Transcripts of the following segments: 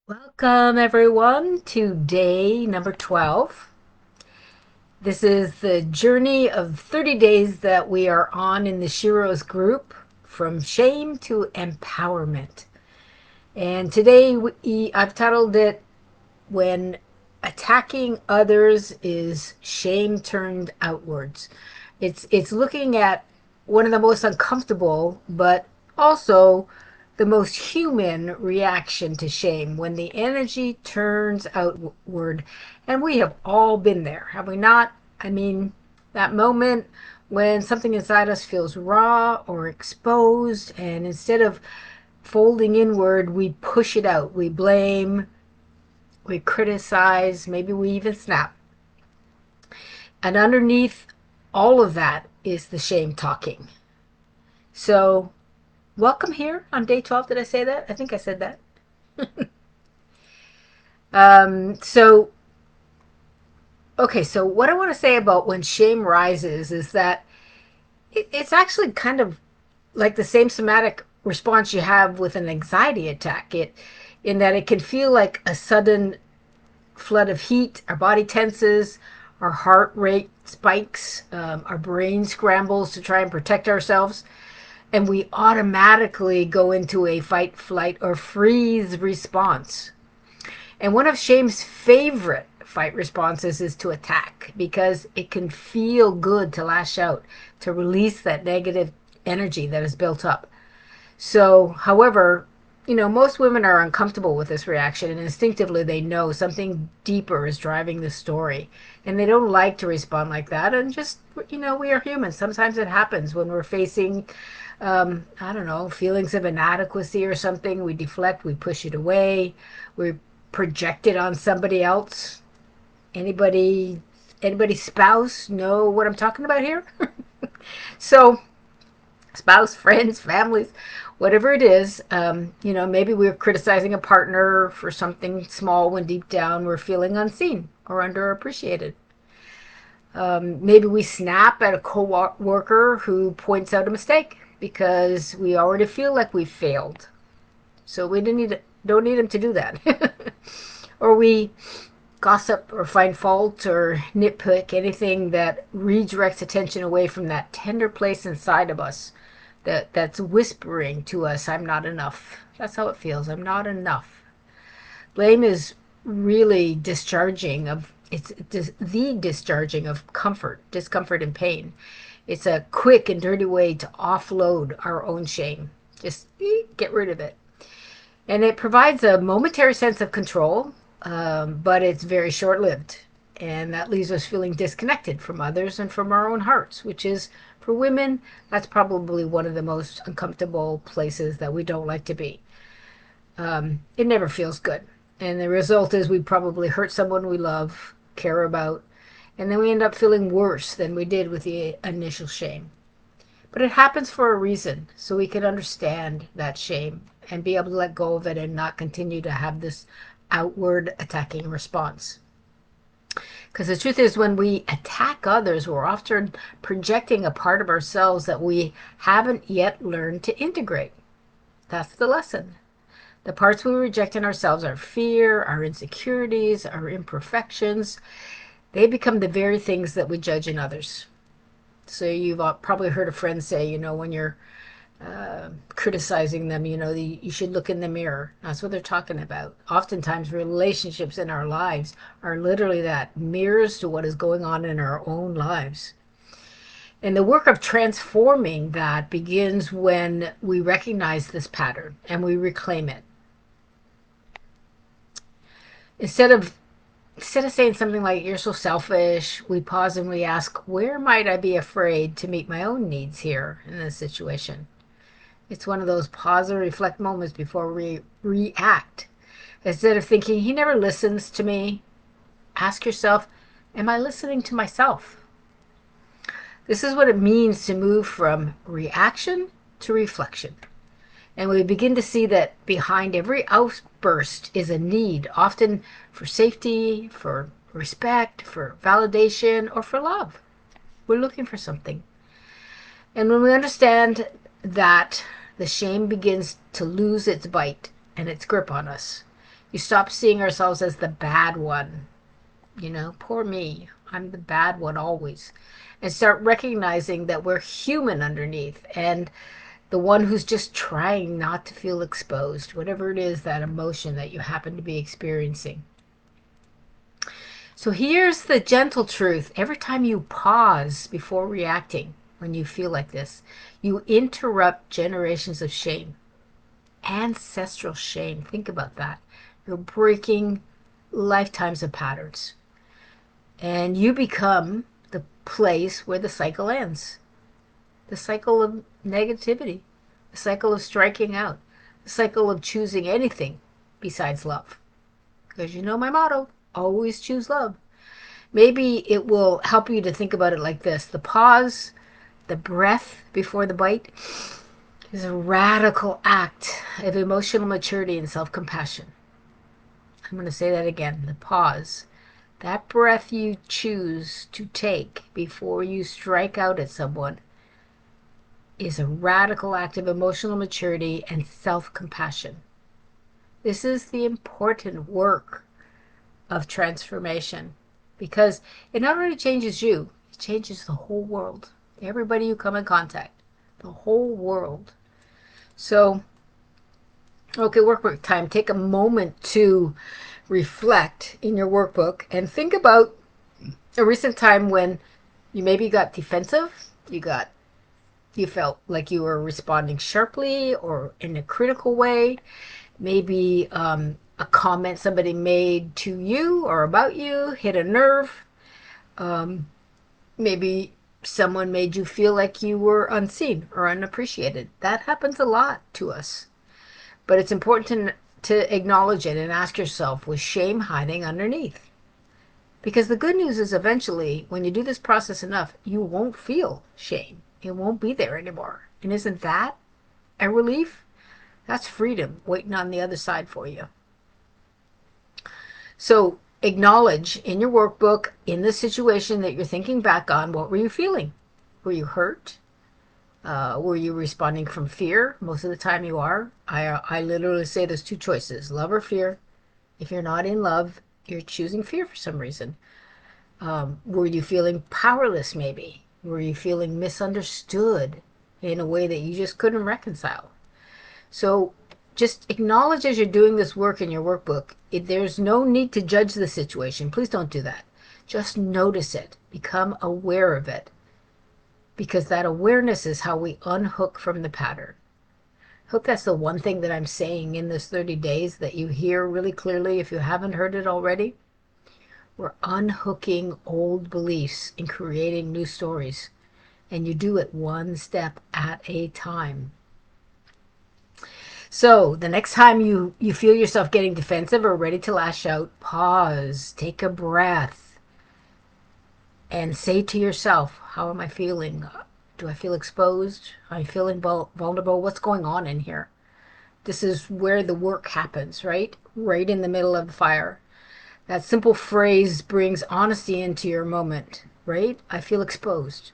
Welcome, everyone, to day number 12. This is the journey of 30 days that we are on in the Shiro's group from shame to empowerment. And today I've titled it When Attacking Others is Shame Turned Outwards. It's looking at one of the most uncomfortable but also the most human reaction to shame when the energy turns outward. And we have all been there, have we not? I mean, that moment when something inside us feels raw or exposed, and instead of folding inward, we push it out. We blame, we criticize, maybe we even snap. And underneath all of that is the shame talking. So, welcome here on day 12. Did I say that? I think I said that. So, okay, so what I want to say about when shame rises is that it's actually kind of like the same somatic response you have with an anxiety attack. In that it can feel like a sudden flood of heat, our body tenses, our heart rate spikes, our brain scrambles to try and protect ourselves, and we automatically go into a fight, flight, or freeze response. And one of shame's favorite fight responses is to attack because it can feel good to lash out, to release that negative energy that is built up. So, however, most women are uncomfortable with this reaction, and instinctively they know something deeper is driving the story. And they don't like to respond like that. And just, we are humans. Sometimes it happens when we're facing, I don't know, feelings of inadequacy or something. We deflect, we push it away, we project it on somebody else. Anybody spouse know what I'm talking about here? So, spouse, friends, families, whatever it is, maybe we're criticizing a partner for something small when deep down we're feeling unseen or underappreciated. Maybe we snap at a co-worker who points out a mistake because we already feel like we failed. So we don't need him to do that. Or we gossip or find fault or nitpick anything that redirects attention away from that tender place inside of us that's whispering to us, I'm not enough. That's how it feels. I'm not enough. Blame is really discharging of it's the discharging of discomfort and pain. It's a quick and dirty way to offload our own shame. Just get rid of it. And it provides a momentary sense of control, but it's very short lived. And that leaves us feeling disconnected from others and from our own hearts, which is, for women, that's probably one of the most uncomfortable places that we don't like to be. It never feels good. And the result is we probably hurt someone we love, care about, and then we end up feeling worse than we did with the initial shame. But it happens for a reason, so we can understand that shame and be able to let go of it and not continue to have this outward attacking response. Because the truth is, when we attack others, we're often projecting a part of ourselves that we haven't yet learned to integrate. That's the lesson. The parts we reject in ourselves, our fear, our insecurities, our imperfections, they become the very things that we judge in others. So you've probably heard a friend say, when you're criticizing them, you should look in the mirror. That's what they're talking about. Oftentimes, relationships in our lives are literally that mirrors to what is going on in our own lives. And the work of transforming that begins when we recognize this pattern and we reclaim it. Instead of Instead of saying something like, you're so selfish, we pause and we ask, where might I be afraid to meet my own needs here in this situation? It's one of those pause and reflect moments before we react. Instead of thinking, he never listens to me, ask yourself, am I listening to myself? This is what it means to move from reaction to reflection. And we begin to see that behind every outburst is a need, often for safety, for respect, for validation, or for love. We're looking for something. And when we understand that, the shame begins to lose its bite and its grip on us. You stop seeing ourselves as the bad one. Poor me. I'm the bad one always. And start recognizing that we're human underneath, and the one who's just trying not to feel exposed, whatever it is, that emotion that you happen to be experiencing. So here's the gentle truth. Every time you pause before reacting, when you feel like this, you interrupt generations of shame, ancestral shame. Think about that. You're breaking lifetimes of patterns, and you become the place where the cycle ends. The cycle of negativity, the cycle of striking out, the cycle of choosing anything besides love. Because you know my motto, always choose love. Maybe it will help you to think about it like this. The pause, the breath before the bite is a radical act of emotional maturity and self-compassion. I'm going to say that again. The pause, that breath you choose to take before you strike out at someone, is a radical act of emotional maturity and self-compassion. This is the important work of transformation, because it not only changes you, it changes the whole world. Everybody you come in contact, the whole world. So, okay, workbook time. Take a moment to reflect in your workbook and think about a recent time when you maybe got defensive, you felt like you were responding sharply or in a critical way. Maybe a comment somebody made to you or about you hit a nerve. Maybe someone made you feel like you were unseen or unappreciated. That happens a lot to us. But it's important to acknowledge it and ask yourself, was shame hiding underneath? Because the good news is, eventually, when you do this process enough, you won't feel shame. It won't be there anymore. And isn't that a relief? That's freedom waiting on the other side for you. So acknowledge in your workbook, in the situation that you're thinking back on, what were you feeling? Were you hurt? Were you responding from fear? Most of the time you are. I literally say there's two choices, love or fear. If you're not in love, you're choosing fear for some reason. Were you feeling powerless maybe? Were you feeling misunderstood in a way that you just couldn't reconcile? So just acknowledge as you're doing this work in your workbook, there's no need to judge the situation. Please don't do that. Just notice it. Become aware of it. Because that awareness is how we unhook from the pattern. I hope that's the one thing that I'm saying in this 30 days that you hear really clearly if you haven't heard it already. We're unhooking old beliefs and creating new stories. And you do it one step at a time. So the next time you feel yourself getting defensive or ready to lash out, pause, take a breath, and say to yourself, how am I feeling? Do I feel exposed? Am I feeling vulnerable? What's going on in here? This is where the work happens, right? Right in the middle of the fire. That simple phrase brings honesty into your moment, right? I feel exposed.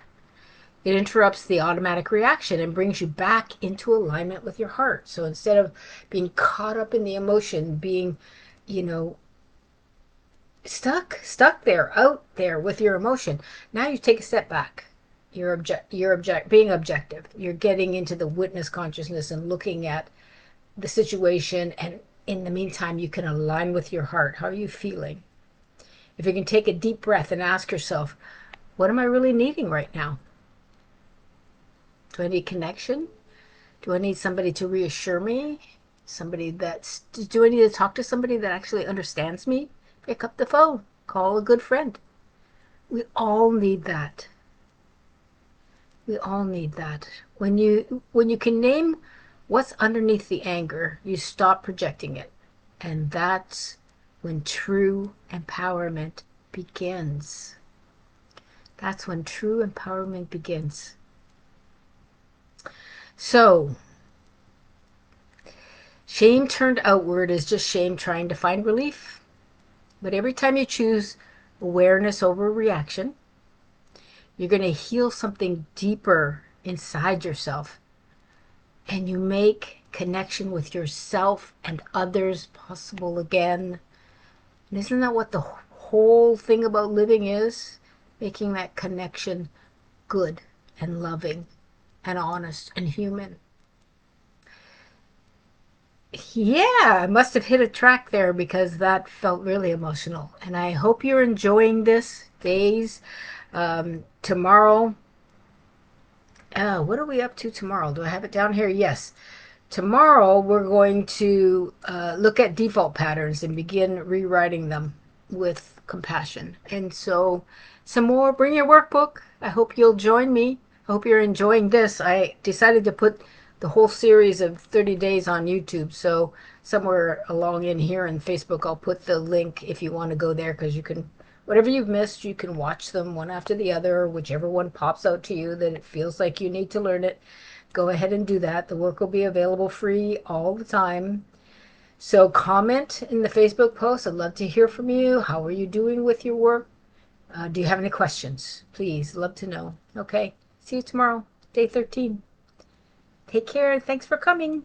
It interrupts the automatic reaction and brings you back into alignment with your heart. So instead of being caught up in the emotion, being, you know, stuck there, out there with your emotion, now you take a step back. You're being objective. You're getting into the witness consciousness and looking at the situation, and in the meantime, you can align with your heart. How are you feeling? If you can take a deep breath and ask yourself, what am I really needing right now? Do I need connection? Do I need somebody to reassure me? Do I need to talk to somebody that actually understands me? Pick up the phone. Call a good friend. We all need that. We all need that. When you can name what's underneath the anger, you stop projecting it. And that's when true empowerment begins. That's when true empowerment begins. So, shame turned outward is just shame trying to find relief. But every time you choose awareness over reaction, you're going to heal something deeper inside yourself. and you make connection with yourself and others possible again. And isn't that what the whole thing about living is? Making that connection good and loving and honest and human. Yeah, I must have hit a track there because that felt really emotional. And I hope you're enjoying this days. Tomorrow, what are we up to tomorrow? Do I have it down here? Yes. Tomorrow, we're going to look at default patterns and begin rewriting them with compassion. And so, some more, bring your workbook. I hope you'll join me. I hope you're enjoying this. I decided to put the whole series of 30 days on YouTube. So, somewhere along in here in Facebook, I'll put the link if you want to go there because you can, whatever you've missed, you can watch them one after the other, whichever one pops out to you that it feels like you need to learn it. Go ahead and do that. The work will be available free all the time. So comment in the Facebook post. I'd love to hear from you. How are you doing with your work? Do you have any questions? Please, love to know. Okay. See you tomorrow, day 13. Take care and thanks for coming.